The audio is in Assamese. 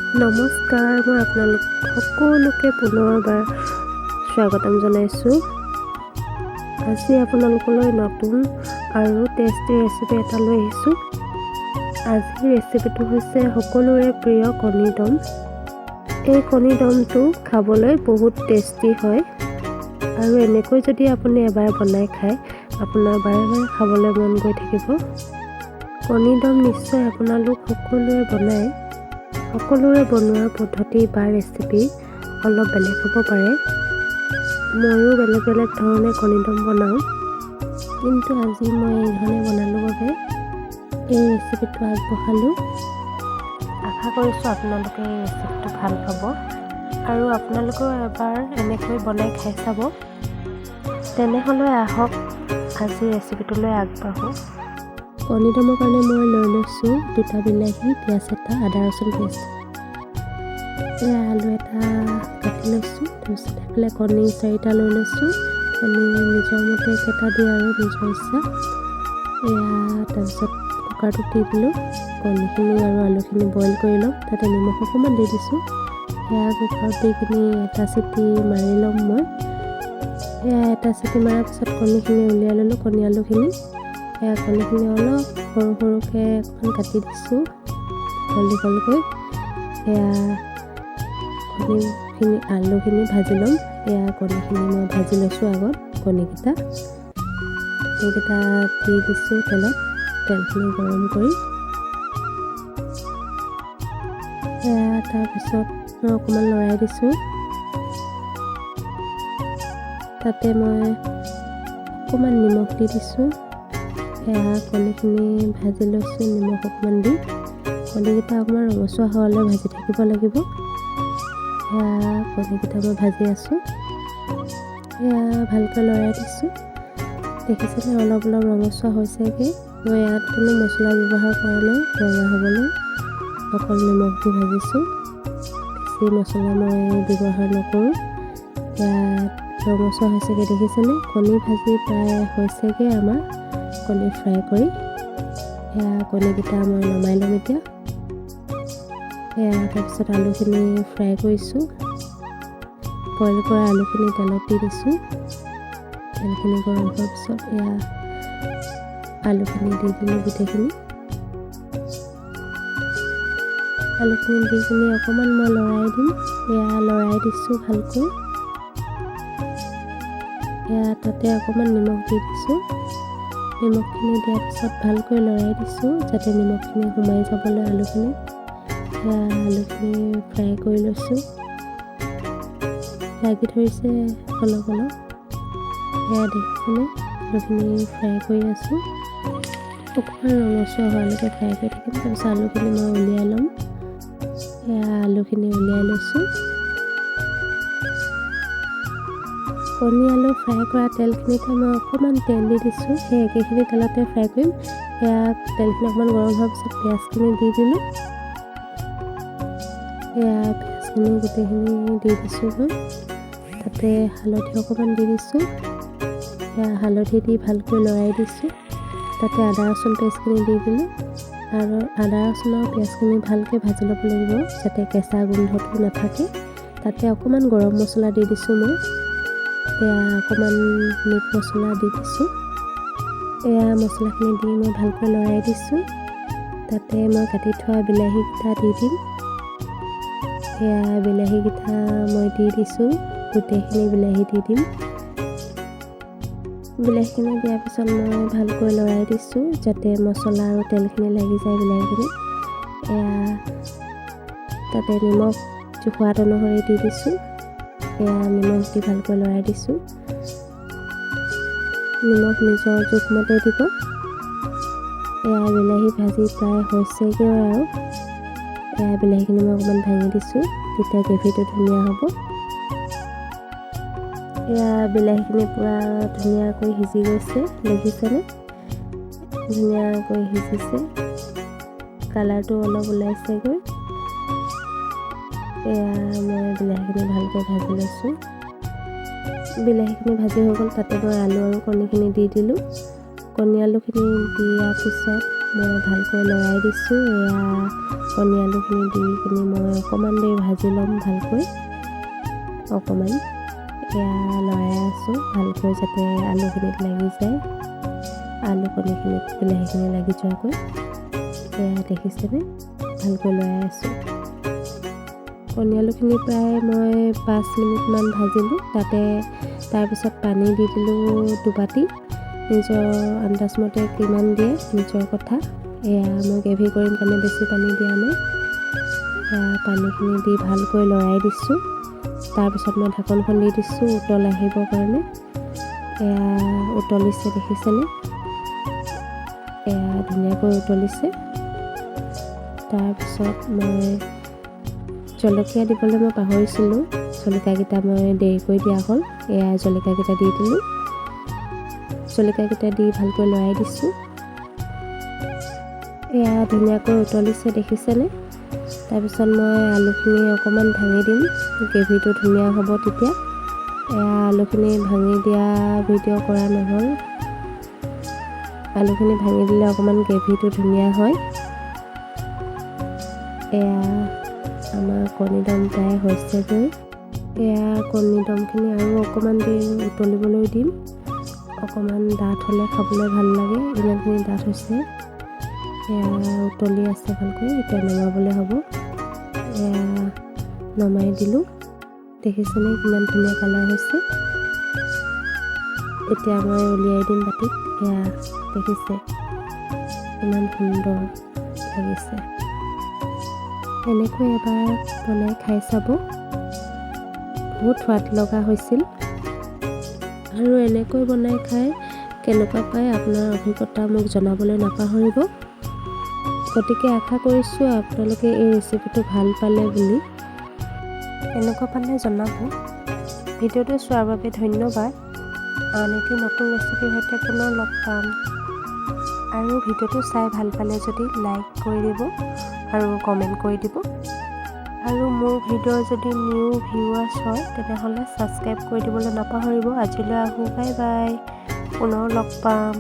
নমস্কাৰ, মই আপোনালোক সকলোকে পুনৰবাৰ স্বাগতম জনাইছোঁ। আজি আপোনালোকলৈ নতুন আৰু টেষ্টি ৰেচিপি এটা লৈ আহিছোঁ। আজিৰ ৰেচিপিটো হৈছে সকলোৰে প্ৰিয় কণী দম। এই কণী দমটো খাবলৈ বহুত টেষ্টি হয় আৰু এনেকৈ যদি আপুনি এবাৰ বনাই খায়, আপোনাৰ বাৰে বাৰে খাবলৈ মন গৈ থাকিব। কণী দম নিশ্চয় আপোনালোক সকলোৰে বনোৱাৰ পদ্ধতি বা ৰেচিপি অলপ বেলেগ হ'ব পাৰে। ময়ো বেলেগ বেলেগ ধৰণে কণী দম বনাওঁ, কিন্তু আজি মই এই ধৰণে বনালোঁ বাবে এই ৰেচিপিটো আগবঢ়ালোঁ। আশা কৰিছোঁ আপোনালোকে এই ৰেচিপিটো ভাল পাব আৰু আপোনালোকেও এবাৰ এনেকৈ বনাই খাই চাব। তেনেহ'লে আহক আজি ৰেচিপিটোলৈ আগবাঢ়োঁ। কণী দমৰ কাৰণে মই লৈ লৈছোঁ 2টা বিলাহী, পিঁয়াজ এটা, আদা ৰচুন পেষ্ট। আলু এটা কাটি লৈছোঁ। তাৰপিছত এইফালে কণী 4টা লৈ লৈছোঁ। কণী নিজৰ মতে কেইটা দিয়ে আৰু নিজৰ ইচ্ছা। তাৰপিছত কুকাৰটোত দি দিলোঁ। কণীখিনি আৰু আলুখিনি বইল কৰি ল'ম। তাতে নিমখ অকণমান দি দিছোঁ। কুকাৰত দি কিনি এটা চিটি মাৰি ল'ম মই। এটা চিটি মৰাৰ পিছত কণীখিনি উলিয়াই ল'লোঁ। আলুখিনি কণীখিনি অলপ সৰু সৰুকৈ অকণমান কাটি দিছোঁ দীঘলকৈ। কণীখিনি আলুখিনি ভাজি ল'ম। কণীখিনি মই ভাজি লৈছোঁ আগত। কণীকেইটা দি দিছোঁ তেলখিনি গৰম কৰি। তাৰপিছত মই অকণমান লৰাই দিছোঁ। তাতে মই অকণমান নিমখ দি দিছোঁ। কণীখিনি ভাজি লৈছোঁ নিমখ অকণমান দি। কণীকেইটা অকণমান ৰঙচুৱা হোৱালৈ ভাজি থাকিব লাগিব। কণীকেইটা মই ভাজি আছোঁ। ভালকৈ লৰাই দিছোঁ। দেখিছেনে অলপ অলপ ৰঙচুৱা হৈছেগৈ। মই ইয়াত কোনো মছলা ব্যৱহাৰ কৰা নাই ৰঙা হ'বলৈ, অকল নিমখ দি ভাজিছোঁ। বেছি মছলা মই ব্যৱহাৰ নকৰোঁ। ৰঙচুৱা হৈছেগৈ দেখিছেনে। কণী ভাজি প্ৰায় হৈছেগৈ আমাৰ। কণী ফ্ৰাই কৰি কণীকেইটা মই নমাই ল'ম এতিয়া। তাৰপিছত আলুখিনি ফ্ৰাই কৰিছোঁ। বইল কৰা আলুখিনি তেলত দি দিছোঁ। তেলখিনি গৰম হোৱাৰ পিছত আলুখিনি দি দিলোঁ গোটেইখিনি। আলুখিনি দি কিনি অকণমান মই লৰাই দিম। লৰাই দিছোঁ ভালকৈ। তাতে অকণমান নিমখ দি দিছোঁ। নিমখখিনি দিয়াৰ পিছত ভালকৈ লৰাই দিছোঁ যাতে নিমখখিনি সোমাই যাবলৈ আলুখিনি ফ্ৰাই কৰি লৈছোঁ। লাগি ধৰিছে অলপ অলপ। দেখিছেনে আলুখিনি ফ্ৰাই কৰি আছোঁ। অকণমান ৰঙচুৱা হোৱালৈকে ফ্ৰাই কৰি থাকিম। তাৰপিছত আলুখিনি মই উলিয়াই ল'ম। আলুখিনি উলিয়াই লৈছোঁ। কণী আলু ফ্ৰাই কৰা তেলখিনিতে মই অকণমান তেল দি দিছোঁ। সেই একেখিনি তেলতে ফ্ৰাই কৰিম। তেলখিনি অকণমান গৰম হোৱাৰ পিছত পিঁয়াজখিনি দি দিলোঁ। পিঁয়াজখিনি গোটেইখিনি দি দিছোঁ মই। তাতে হালধি অকণমান দি দিছোঁ। হালধি দি ভালকৈ লৰাই দিছোঁ। তাতে আদা ৰচুন পেষ্টখিনি দি দিলোঁ। আৰু আদা ৰচুন আৰু পিঁয়াজখিনি ভালকৈ ভাজি ল'ব লাগিব যাতে কেঁচা গোন্ধটো নাথাকে। তাতে অকণমান গৰম মছলা দি দিছোঁ মই। অকণমান মিট মছলা দি দিছোঁ। মছলাখিনি দি মই ভালকৈ লৰাই দিছোঁ। তাতে মই কাটি থোৱা বিলাহীকেইটা দি দিম। বিলাহীকেইটা মই দি দিছোঁ। গোটেইখিনি বিলাহী দি দিম। বিলাহীখিনি দিয়াৰ পিছত মই ভালকৈ লৰাই দিছোঁ যাতে মছলা আৰু তেলখিনি লাগি যায় বিলাহীখিনি। তাতে নিমখ সোৱাদ অনুসৰি দি দিছোঁ। নিমখ দি ভালকৈ লৰাই দিছোঁ। নিমখ নিজৰ জোখমতে দিব। বিলাহী ভাজি প্ৰায় হৈছেগৈ আৰু। বিলাহীখিনি মই অকণমান ভাঙি দিছোঁ, তেতিয়া গ্ৰেভিটো ধুনীয়া হ'ব। বিলাহীখিনি পূৰা ধুনীয়াকৈ সিজি গৈছে, দেখিছেনে? ধুনীয়াকৈ সিজিছে। কালাৰটো অলপ ওলাইছেগৈ। মই বিলাহীখিনি ভালকৈ ভাজি লৈছোঁ। বিলাহীখিনি ভাজি হৈ গ'ল। তাতে মই আলু আৰু কণীখিনি দি দিলোঁ। কণী আলুখিনি দিয়াৰ পিছত মই ভালকৈ লৰাই দিছোঁ। কণী আলুখিনি দি কিনি মই অকণমান দেৰি ভাজি ল'ম ভালকৈ অকণমান এয়া লৰাই আছোঁ ভালকৈ যাতে আলুখিনিত লাগি যায় আলু কণীখিনিত বিলাহীখিনি লাগি যোৱাকৈ এয়া দেখিছেনে ভালকৈ লৰাই আছোঁ কণী আলুখিনি প্ৰায় মই 5 মিনিটমান ভাজিলোঁ তাৰপিছত পানী দি দিলোঁ দুবাটি নিজৰ আন্দাজমতে কিমান দিয়ে নিজৰ কথা এয়া মই গ্ৰেভি কৰিম কাৰণে বেছি পানী দিয়া নাই এয়া পানীখিনি দি ভালকৈ লৰাই দিছোঁ তাৰপিছত মই ঢাকনখন দি দিছোঁ উতল আহিবৰ কাৰণে এয়া উতলিছে দেখিছেনে এয়া ধুনীয়াকৈ উতলিছে তাৰপিছত মই জলকীয়া দিবলৈ মই পাহৰিছিলোঁ জলকীয়াকেইটা মই দেৰিকৈ দিয়া হ'ল এয়া জলকীয়াকেইটা দি দিলোঁ জলকীয়াকেইটা দি ভালকৈ লৰাই দিছোঁ এয়া ধুনীয়াকৈ উতলিছে দেখিছেনে তাৰপিছত মই আলুখিনি অকণমান ভাঙি দিম গ্ৰেভিটো ধুনীয়া হ'ব তেতিয়া এয়া আলুখিনি ভাঙি দিয়া ভিডিঅ' কৰা নহ'ল আলুখিনি ভাঙি দিলে অকণমান গ্ৰেভিটো ধুনীয়া হয় এয়া আমাৰ কণী দম প্ৰায় হৈছেগৈ এয়া কণী দমখিনি আৰু অকণমান দেৰি উতলিবলৈ দিম অকণমান ডাঠ হ'লে খাবলৈ ভাল লাগে ইমানখিনি ডাঠ হৈছে এয়া উতলি আছে ভালকৈ এতিয়া নমাবলৈ হ'ব এয়া নমাই দিলোঁ দেখিছেনে কিমান ধুনীয়া কালাৰ হৈছে এতিয়া মই উলিয়াই দিম বাটিত এয়া দেখিছে ইমান সুন্দৰ লাগিছে এনেকৈ এবাৰ বনাই খাই চাব বহুত সোৱাদ লগা হৈছিল আৰু এনেকৈ বনাই খাই কেনেকুৱা পায় আপোনাৰ অভিজ্ঞতা মোক জনাবলৈ নাপাহৰিব গতিকে আশা কৰিছোঁ আপোনালোকে এই ৰেচিপিটো ভাল পালে বুলি এনেকুৱা পালে জনাব ভিডিঅ'টো চোৱাৰ বাবে ধন্যবাদ আন এটি নতুন ৰেচিপিৰ সৈতে পুনৰ লগ পাম আৰু ভিডিঅ'টো চাই ভাল পালে যদি লাইক কৰি দিব আৰু কমেণ্ট কৰি দিব আৰু মোৰ ভিডিঅ' যদি নিউ ভিউৱাৰ্ছ হয় তেনেহ'লে ছাবস্ক্ৰাইব কৰি দিবলৈ নাপাহৰিব আজিলৈ আহোঁ বাই বাই পুনৰ লগ পাম